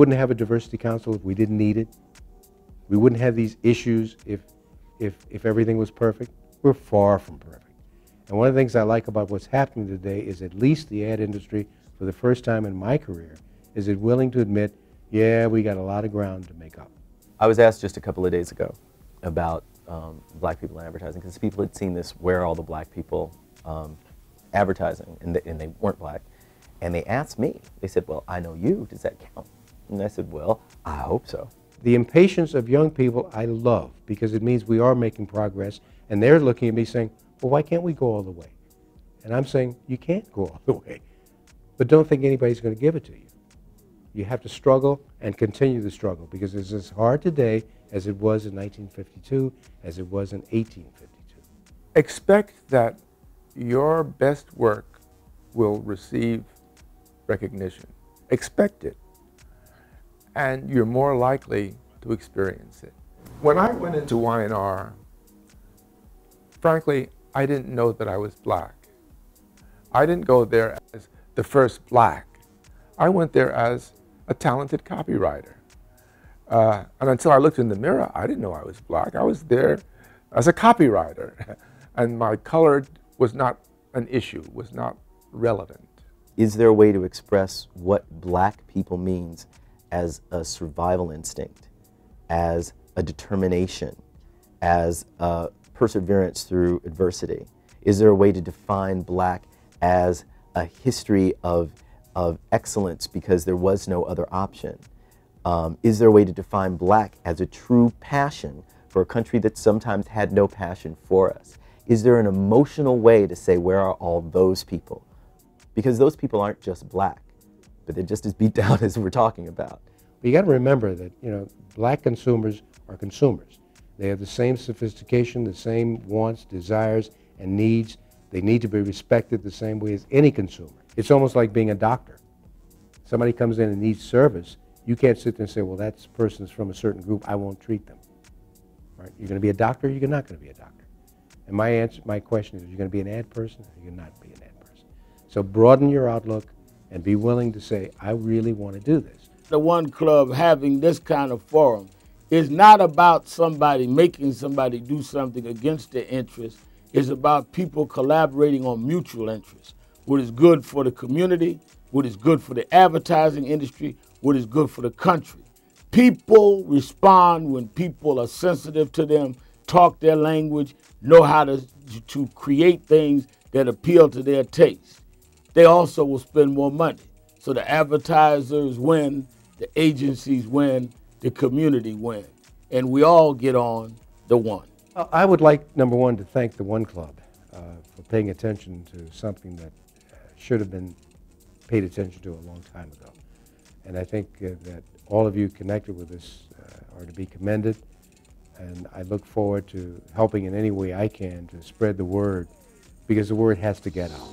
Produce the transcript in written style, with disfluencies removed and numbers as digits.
wouldn't have a diversity council if we didn't need it. We wouldn't have these issues if everything was perfect. We're far from perfect. And one of the things I like about what's happening today is at least the ad industry, for the first time in my career, is it willing to admit, yeah, we got a lot of ground to make up. I was asked just a couple of days ago about black people in advertising, because people had seen this, where are all the black people advertising, and they weren't black. And they asked me, they said, well, I know you, does that count? And I said, well, I hope so. The impatience of young people I love, because it means we are making progress, and they're looking at me saying, well, why can't we go all the way? And I'm saying, you can't go all the way, but don't think anybody's going to give it to you. You have to struggle and continue the struggle, because it's as hard today as it was in 1952, as it was in 1852. Expect that your best work will receive recognition. Expect it, and you're more likely to experience it. When I went into Y&R, frankly, I didn't know that I was black. I didn't go there as the first black. I went there as a talented copywriter. And until I looked in the mirror, I didn't know I was black. I was there as a copywriter, and my color was not an issue, was not relevant. Is there a way to express what black people means as a survival instinct, as a determination, as a perseverance through adversity? Is there a way to define black as a history of excellence because there was no other option? Is there a way to define black as a true passion for a country that sometimes had no passion for us? Is there an emotional way to say, where are all those people? Because those people aren't just black, but they're just as beat down as we're talking about. But you got to remember that, black consumers are consumers. They have the same sophistication, the same wants, desires, and needs. They need to be respected the same way as any consumer. It's almost like being a doctor. Somebody comes in and needs service. You can't sit there and say, well, that person's from a certain group, I won't treat them. Right? You're going to be a doctor, you're not going to be a doctor. And my question is, you're going to be an ad person, or you're not be an ad person. So broaden your outlook and be willing to say, I really want to do this. The One Club having this kind of forum is not about somebody making somebody do something against their interests. It's about people collaborating on mutual interests. What is good for the community, what is good for the advertising industry, what is good for the country. People respond when people are sensitive to them, talk their language, know how to create things that appeal to their taste. They also will spend more money. So the advertisers win, the agencies win, the community win, and we all get on the one. I would like, number one, to thank the One Club for paying attention to something that should have been paid attention to a long time ago. And I think that all of you connected with this are to be commended, and I look forward to helping in any way I can to spread the word, because the word has to get out.